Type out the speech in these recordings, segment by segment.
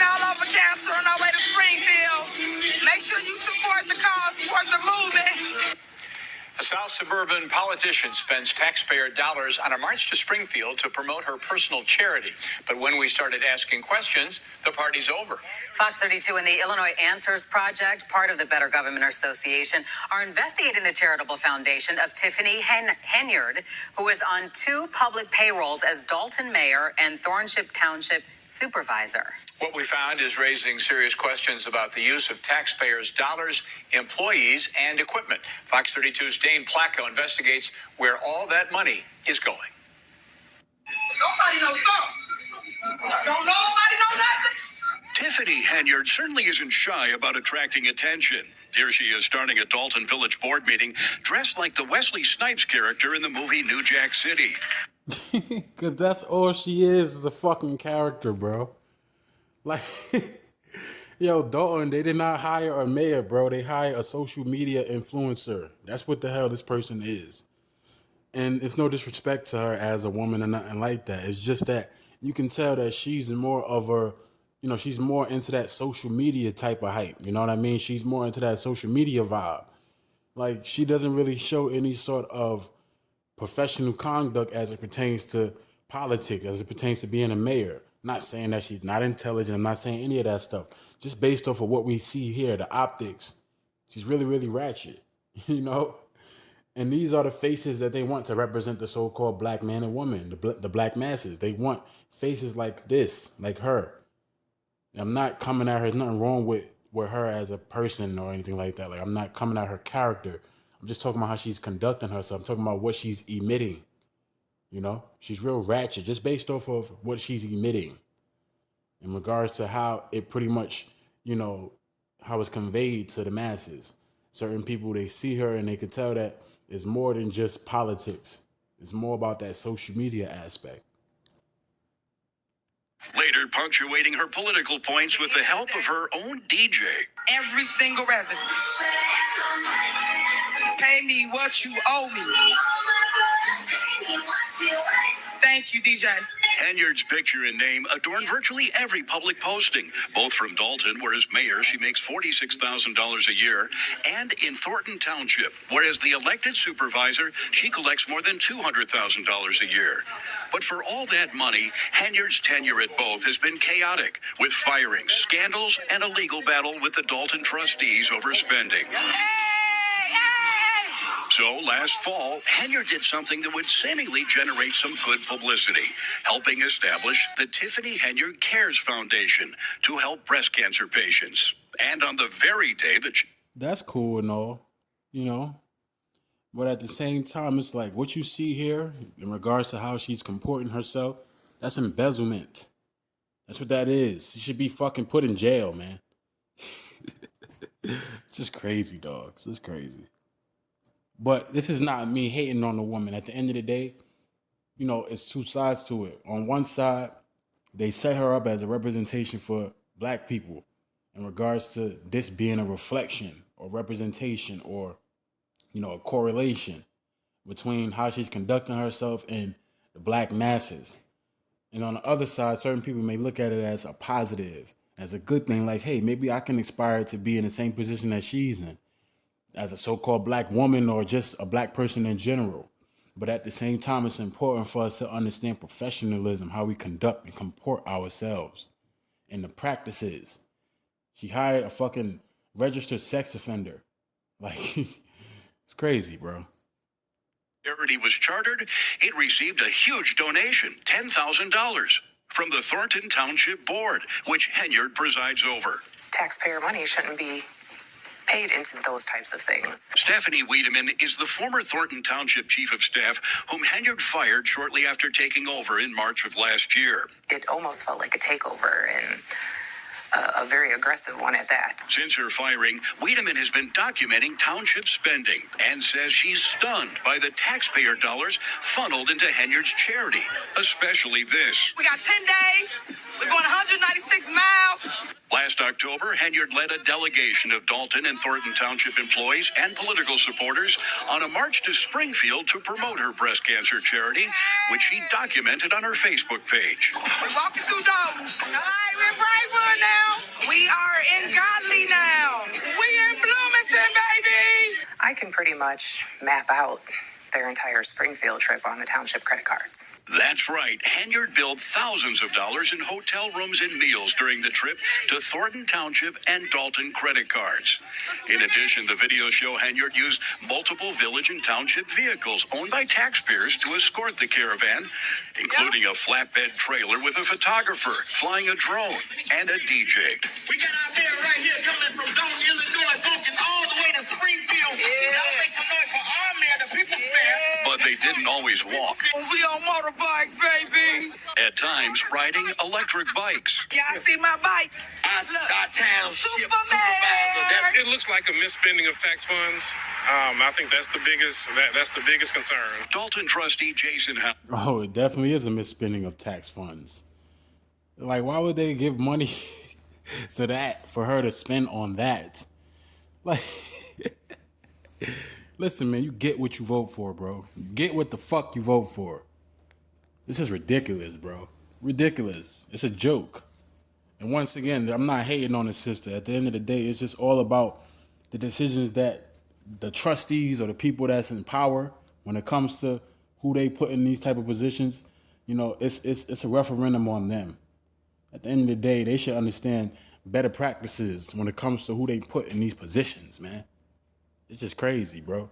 all over cancer on our way to Springfield. Make sure you support the cause, support the movement. A South suburban politician spends taxpayer dollars on a march to Springfield to promote her personal charity. But when we started asking questions, the party's over. Fox 32 and the Illinois Answers Project, part of the Better Government Association, are investigating the charitable foundation of Tiffany Henyard, who is on 2 public payrolls as Dalton mayor and Thornship Township supervisor. What we found is raising serious questions about the use of taxpayers' dollars, employees, and equipment. Fox 32's Dane Placco investigates where all that money is going. Nobody knows something. Don't nobody know nothing. Tiffany Henyard certainly isn't shy about attracting attention. Here she is starting a Dalton Village board meeting dressed like the Wesley Snipes character in the movie New Jack City. Because that's all she is a fucking character, bro. Like, yo, Dalton, they did not hire a mayor, bro. They hired a social media influencer. That's what the hell this person is. And it's no disrespect to her as a woman or nothing like that. It's just that you can tell that she's more of a, you know, she's more into that social media type of hype. You know what I mean? She's more into that social media vibe. Like, she doesn't really show any sort of professional conduct as it pertains to politics, as it pertains to being a mayor. Not saying that she's not intelligent. I'm not saying any of that stuff. Just based off of what we see here, the optics, she's really, really ratchet, you know? And these are the faces that they want to represent the so-called black man and woman, the black masses. They want faces like this, like her. And I'm not coming at her. There's nothing wrong with her as a person or anything like that. Like, I'm not coming at her character. I'm just talking about how she's conducting herself. I'm talking about what she's emitting. You know, she's real ratchet just based off of what she's emitting in regards to how it pretty much, you know, how it's conveyed to the masses. Certain people, they see her and they can tell that it's more than just politics. It's more about that social media aspect. Later, punctuating her political points with the help of her own DJ. Every single resident. Pay me what you owe me. Thank you, DJ. Henyard's picture and name adorn virtually every public posting, both from Dalton, where as mayor she makes $46,000 a year, and in Thornton Township, where as the elected supervisor she collects more than $200,000 a year. But for all that money, Henyard's tenure at both has been chaotic, with firings, scandals, and a legal battle with the Dalton trustees over spending. So last fall, Henyard did something that would seemingly generate some good publicity, helping establish the Tiffany Henyard Cares Foundation to help breast cancer patients. And on the very day that That's cool and all, you know. But at the same time, it's like what you see here in regards to how she's comporting herself, that's embezzlement. That's what that is. She should be fucking put in jail, man. Just crazy, dogs. It's crazy. But this is not me hating on the woman. At the end of the day, you know, it's 2 sides to it. On one side, they set her up as a representation for black people in regards to this being a reflection or representation or, you know, a correlation between how she's conducting herself and the black masses. And on the other side, certain people may look at it as a positive, as a good thing. Like, hey, maybe I can aspire to be in the same position that she's in, as a so-called black woman or just a black person in general. But at the same time, it's important for us to understand professionalism, how we conduct and comport ourselves, and the practices. She hired a fucking registered sex offender. Like, it's crazy, bro. charity was chartered, it received a huge donation, $10,000, from the Thornton Township Board, which Henyard presides over. Taxpayer money shouldn't be paid into those types of things. Stephanie Wiedemann is the former Thornton Township Chief of Staff, whom Henyard fired shortly after taking over in March of last year. It almost felt like a takeover, and a very aggressive one at that. Since her firing, Wiedemann has been documenting township spending and says she's stunned by the taxpayer dollars funneled into Henyard's charity, especially this. We got 10 days. We're going 196 miles. Last October, Henyard led a delegation of Dalton and Thornton Township employees and political supporters on a march to Springfield to promote her breast cancer charity, which she documented on her Facebook page. We're walking through Dolton. All right, we're in Brightwood now. I can pretty much map out their entire Springfield trip on the township credit cards. That's right. Henyard billed thousands of dollars in hotel rooms and meals during the trip to Thornton Township and Dalton credit cards. In addition, the videos show Henyard used multiple village and township vehicles owned by taxpayers to escort the caravan, including a flatbed trailer with a photographer, flying a drone, and a DJ. We got our mayor right here coming from Dolton, Illinois, walking all the way to Springfield. Y'all make some noise for our mayor, the people's mayor. But they didn't always walk. We on motorbikes, baby. At times, riding electric bikes. Y'all see my bike? Our township supervisor. It looks like a misspending of tax funds. I think that's the biggest concern. Dalton trustee Jason Howe. Oh, it definitely is a misspending of tax funds. Like, why would they give money to that for her to spend on that? Like, listen, man, you get what you vote for, bro. You get what the fuck you vote for. This is ridiculous, bro. Ridiculous. It's a joke. And once again, I'm not hating on the sister. At the end of the day, it's just all about the decisions that the trustees or the people that's in power, when it comes to who they put in these type of positions, you know, it's a referendum on them. At the end of the day, they should understand better practices when it comes to who they put in these positions, man. It's just crazy, bro.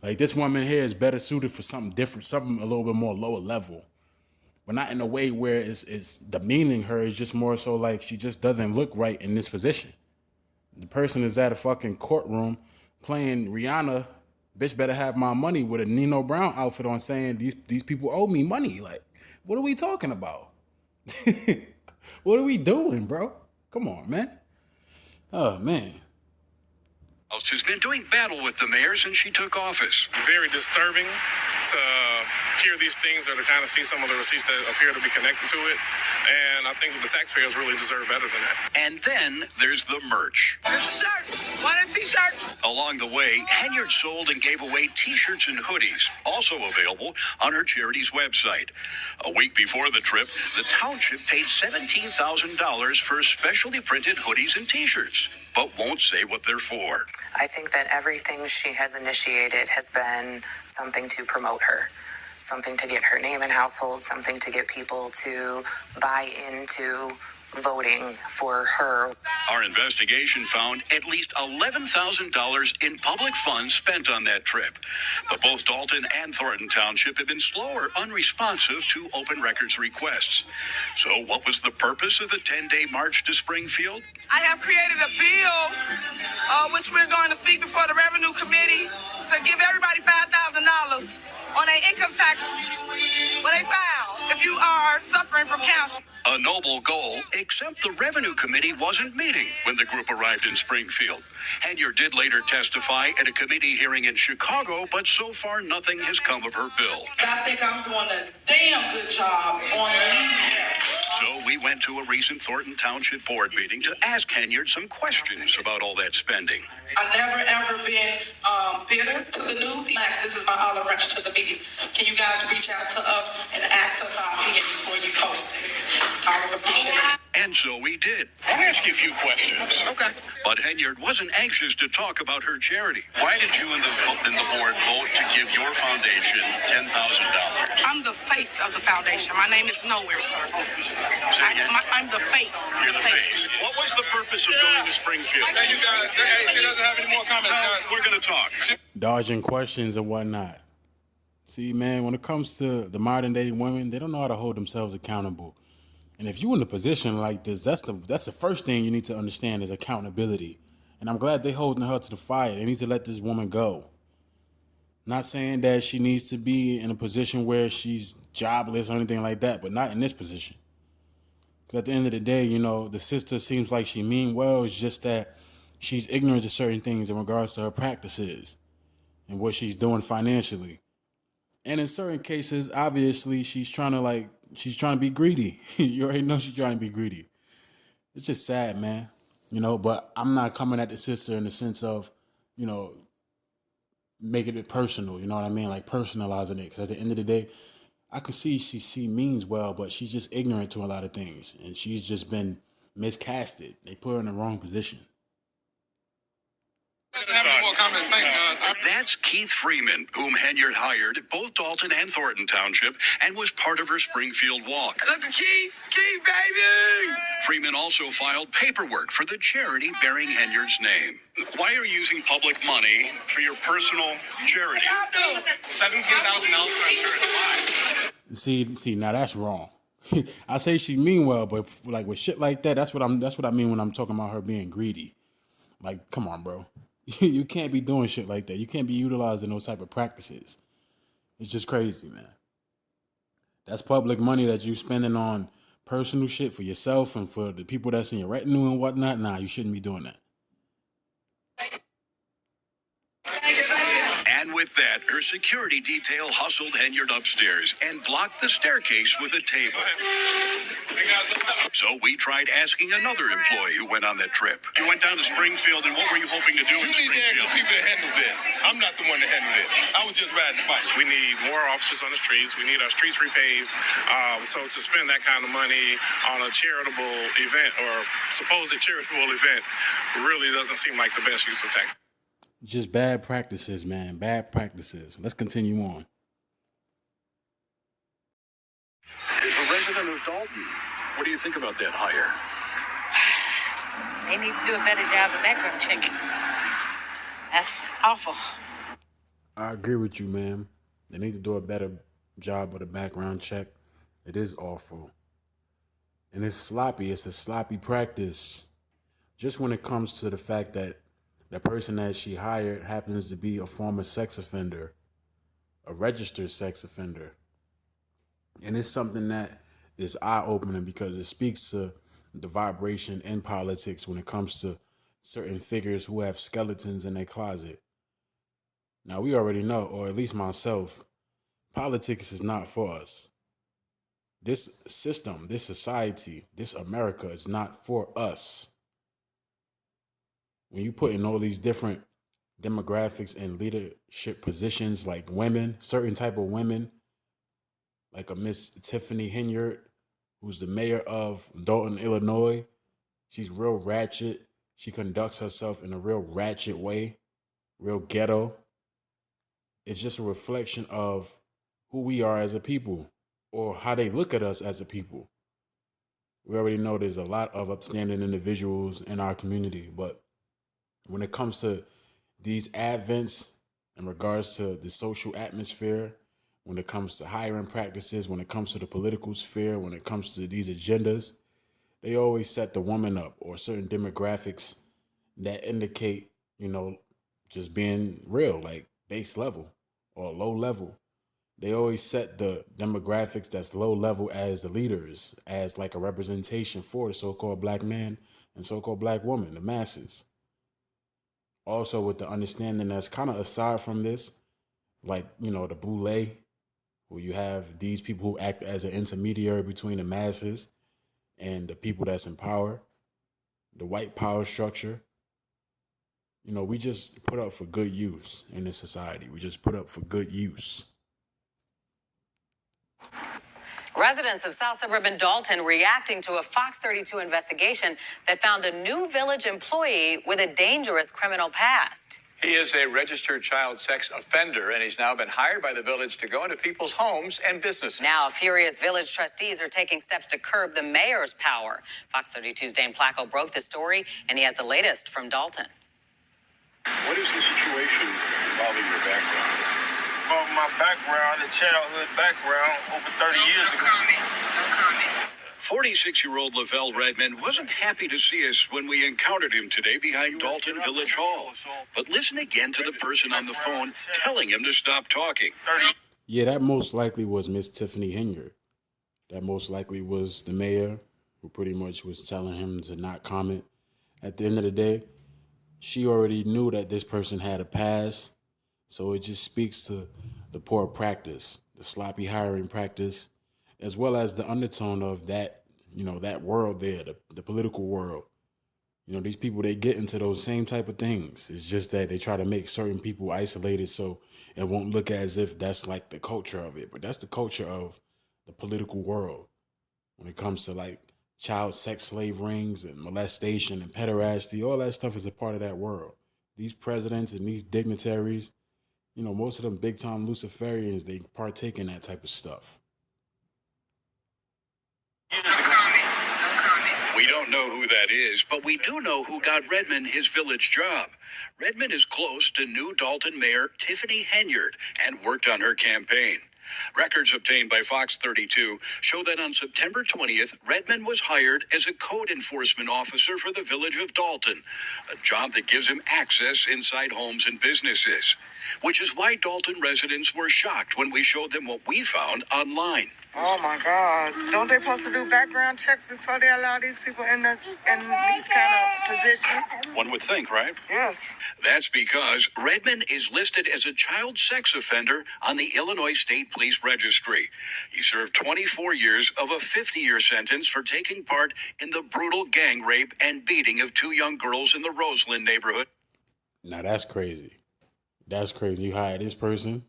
Like, this woman here is better suited for something different, something a little bit more lower level. But not in a way where it's demeaning her. It's just more so like she just doesn't look right in this position. The person is at a fucking courtroom playing Rihanna, bitch better have my money, with a Nino Brown outfit on, saying these people owe me money. Like, what are we talking about? What are we doing, bro? Come on, man. Oh, man. Has been doing battle with the mayor since she took office. Very disturbing to hear these things or to kind of see some of the receipts that appear to be connected to it. And I think the taxpayers really deserve better than that. And then there's the merch. This shirt. One of the t-shirts. Along the way, Henyard sold and gave away t-shirts and hoodies, also available on her charity's website. A week before the trip, the township paid $17,000 for specially printed hoodies and t-shirts, but won't say what they're for. I think that everything she has initiated has been something to promote her, something to get her name in household, something to get people to buy into voting for her. Our investigation found at least $11,000 in public funds spent on that trip. But both Dalton and Thornton Township have been slow or unresponsive to open records requests. So what was the purpose of the 10-day march to Springfield? I have created a bill, which we're going to speak before the Revenue Committee, to give everybody $5,000 on their income taxes when they file if you are suffering from cancer. A noble goal, except the Revenue Committee wasn't meeting when the group arrived in Springfield. Henyard did later testify at a committee hearing in Chicago, but so far nothing has come of her bill. I think I'm doing a damn good job on leading. So we went to a recent Thornton Township board meeting to ask Henyard some questions about all that spending. I've never ever been bitter to the news. This is my olive branch to the media. Can you guys reach out to us and ask us our opinion before you post it? I would appreciate it. And so we did. I'll ask you a few questions. Okay. But Henyard wasn't anxious to talk about her charity. Why did you and the board vote to give your foundation $10,000? I'm the face of the foundation. My name is Nowhere, sir. Say again? I'm the face. You're the face. What was the purpose of going to Springfield? Hey, you guys. Hey, she doesn't have any more comments, guys. We're going to talk. Dodging questions and whatnot. See, man, when it comes to the modern day women, they don't know how to hold themselves accountable. And if you're in a position like this, that's the first thing you need to understand is accountability. And I'm glad they're holding her to the fire. They need to let this woman go. Not saying that she needs to be in a position where she's jobless or anything like that, but not in this position. Because at the end of the day, you know, the sister seems like she mean well. It's just that she's ignorant to certain things in regards to her practices and what she's doing financially. And in certain cases, obviously, she's trying to be greedy. You already know she's trying to be greedy. It's just sad, man. You know, but I'm not coming at the sister in the sense of, you know, making it personal. You know what I mean? Like personalizing it. Because at the end of the day, I can see she means well, but she's just ignorant to a lot of things. And she's just been miscasted. They put her in the wrong position. Have any more comments? comments. Thanks, guys. That's Keith Freeman, whom Henyard hired at both Dalton and Thornton Township and was part of her Springfield walk. Look at Keith, baby! Freeman also filed paperwork for the charity bearing Henyard's name. Why are you using public money for your personal charity? $17,000 for insurance. Why? See, now that's wrong. I say she mean well, but like with shit like that, that's what I mean when I'm talking about her being greedy. Like, come on, bro. You can't be doing shit like that. You can't be utilizing those type of practices. It's just crazy, man. That's public money that you spending on personal shit for yourself and for the people that's in your retinue and whatnot. Nah, you shouldn't be doing that. And with that, her security detail hustled Henyard upstairs and blocked the staircase with a table. So we tried asking another employee who went on that trip. You went down to Springfield, and what were you hoping to do in You need to ask the Springfield? people that handles that. I'm not the one that handled it. I was just riding the bike. We need more officers on the streets. We need our streets repaved. So to spend that kind of money on a charitable event or supposed charitable event really doesn't seem like the best use of tax. Just bad practices, man. Bad practices. Let's continue on. As a resident of Dalton, what do you think about that hire? They need to do a better job of background checking. That's awful. I agree with you, ma'am. They need to do a better job of the background check. It is awful. And it's sloppy. It's a sloppy practice. Just when it comes to the fact that the person that she hired happens to be a former sex offender, a registered sex offender. And it's something that is eye-opening because it speaks to the vibration in politics when it comes to certain figures who have skeletons in their closet. Now, we already know, or at least myself, politics is not for us. This system, this society, this America is not for us. When you put in all these different demographics and leadership positions like women, certain type of women, like a Miss Tiffany Henyard, who's the mayor of Dolton, Illinois. She's real ratchet. She conducts herself in a real ratchet way, real ghetto. It's just a reflection of who we are as a people or how they look at us as a people. We already know there's a lot of upstanding individuals in our community, but when it comes to these advents in regards to the social atmosphere, when it comes to hiring practices, when it comes to the political sphere, when it comes to these agendas, they always set the woman up or certain demographics that indicate, just being real, like base level or low level. They always set the demographics that's low level as the leaders, as like a representation for the so-called black man and so-called black woman, the masses. Also with the understanding that's kind of aside from this, like, the boule, where you have these people who act as an intermediary between the masses and the people that's in power, the white power structure. We just put up for good use in this society. We just put up for good use. Residents of South Suburban Dalton reacting to a Fox 32 investigation that found a new village employee with a dangerous criminal past. He is a registered child sex offender, and he's now been hired by the village to go into people's homes and businesses. Now, furious village trustees are taking steps to curb the mayor's power. Fox 32's Dane Placco broke the story, and he has the latest from Dalton. What is the situation involving your background? Well, my background, the childhood background, over 30 years ago. 46-year-old Lavelle Redmond wasn't happy to see us when we encountered him today behind Dalton Village Hall. But listen again to the person on the phone telling him to stop talking. Yeah, that most likely was Miss Tiffany Henyard. That most likely was the mayor who pretty much was telling him to not comment. At the end of the day, she already knew that this person had a past. So it just speaks to the poor practice, the sloppy hiring practice, as well as the undertone of that, that world there, the political world. These people, they get into those same type of things. It's just that they try to make certain people isolated so it won't look as if that's like the culture of it. But that's the culture of the political world when it comes to like child sex slave rings and molestation and pederasty. All that stuff is a part of that world. these presidents and these dignitaries, you know, most of them big time Luciferians, they partake in that type of stuff. We don't know who that is, but we do know who got Redmond his village job. Redmond is close to new Dalton Mayor Tiffany Henyard and worked on her campaign. Records obtained by Fox 32 show that on September 20th, Redmond was hired as a code enforcement officer for the village of Dalton, a job that gives him access inside homes and businesses, which is why Dalton residents were shocked when we showed them what we found online. Oh my God! Don't they supposed to do background checks before they allow these people in these kind of positions? One would think, right? Yes. That's because Redmond is listed as a child sex offender on the Illinois State Police Registry. He served 24 years of a 50-year sentence for taking part in the brutal gang rape and beating of 2 young girls in the Roseland neighborhood. Now that's crazy. That's crazy. You hire this person.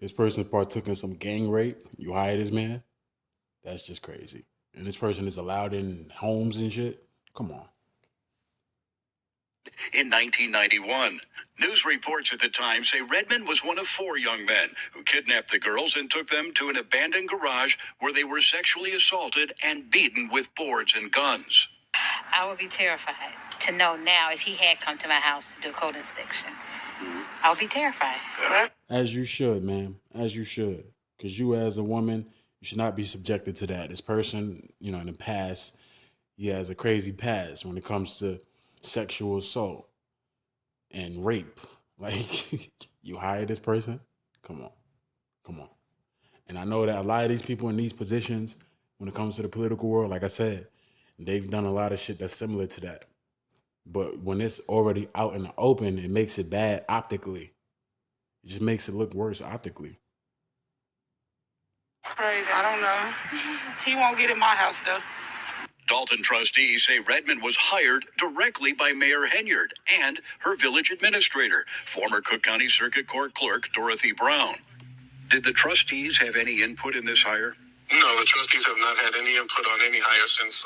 This person partook in some gang rape. You hire this man. That's just crazy. And this person is allowed in homes and shit. Come on. In 1991, news reports at the time say Redmond was one of 4 young men who kidnapped the girls and took them to an abandoned garage where they were sexually assaulted and beaten with boards and guns. I would be terrified to know now if he had come to my house to do a code inspection. I would be terrified. As you should, ma'am. As you should. Because you as a woman, you should not be subjected to that. This person, you know, in the past, he has a crazy past when it comes to sexual assault and rape. Like, you hire this person? Come on. Come on. And I know that a lot of these people in these positions, when it comes to the political world, like I said, they've done a lot of shit that's similar to that. But when it's already out in the open, it makes it bad optically. It just makes it look worse optically. Crazy. I don't know. He won't get in my house, though. Dalton trustees say Redmond was hired directly by Mayor Henyard and her village administrator, former Cook County Circuit Court Clerk Dorothy Brown. Did the trustees have any input in this hire? No, the trustees have not had any input on any hire since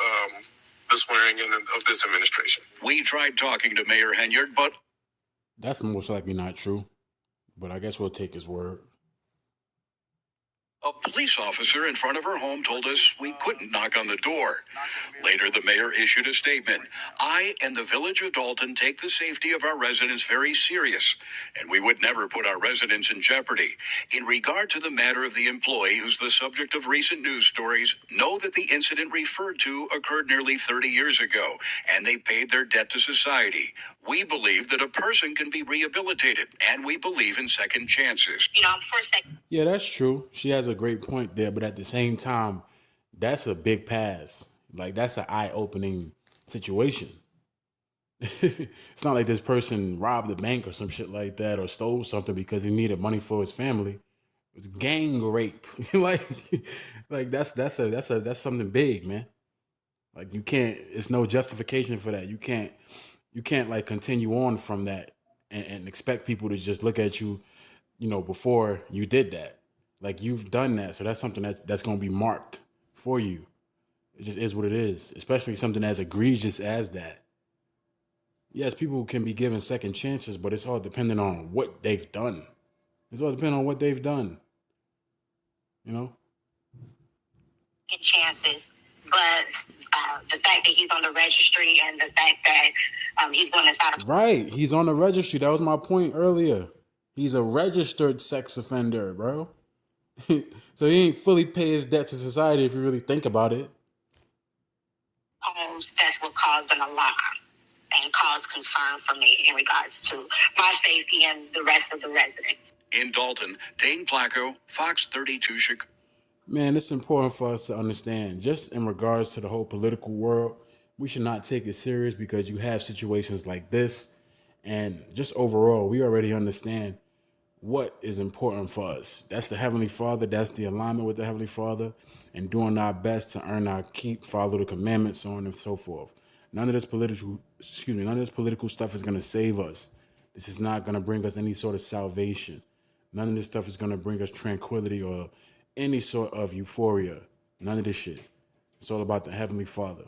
the swearing in of this administration. We tried talking to Mayor Henyard, but that's most likely not true. But I guess we'll take his word. a police officer in front of her home told us we couldn't knock on the door. Later, the mayor issued a statement. I and the village of Dolton take the safety of our residents very serious, and we would never put our residents in jeopardy. In regard to the matter of the employee who's the subject of recent news stories, know that the incident referred to occurred nearly 30 years ago, and they paid their debt to society. We believe that a person can be rehabilitated, and we believe in second chances. Yeah, that's true. She has a great point there, but at the same time, that's a big pass. Like, that's an eye-opening situation. It's not like this person robbed a bank or some shit like that or stole something because he needed money for his family. It's gang rape. like that's something big, man. Like, you can't, it's no justification for that. You can't like continue on from that and expect people to just look at you, you know, before you did that. Like, you've done that, so that's something that's going to be marked for you. It just is what it is, especially something as egregious as that. Yes, people can be given second chances, but it's all dependent on what they've done. It's all dependent on what they've done. You know? Chances, but the fact that he's on the registry and the fact that he's going inside of... Right, he's on the registry. That was my point earlier. He's a registered sex offender, bro. So he ain't fully pay his debt to society if you really think about it. That's what caused an alarm and caused concern for me in regards to my safety and the rest of the residents. In Dalton, Dane Placco, Fox 32 Chicago. Man, it's important for us to understand, just in regards to the whole political world, we should not take it serious because you have situations like this. And just overall, we already understand what is important for us. That's the Heavenly Father. That's the alignment with the Heavenly Father and doing our best to earn our keep, follow the commandments, so on and so forth. None of this political stuff is going to save us. This is not going to bring us any sort of salvation. None of this stuff is going to bring us tranquility or any sort of euphoria. None of this shit. It's all about the Heavenly Father.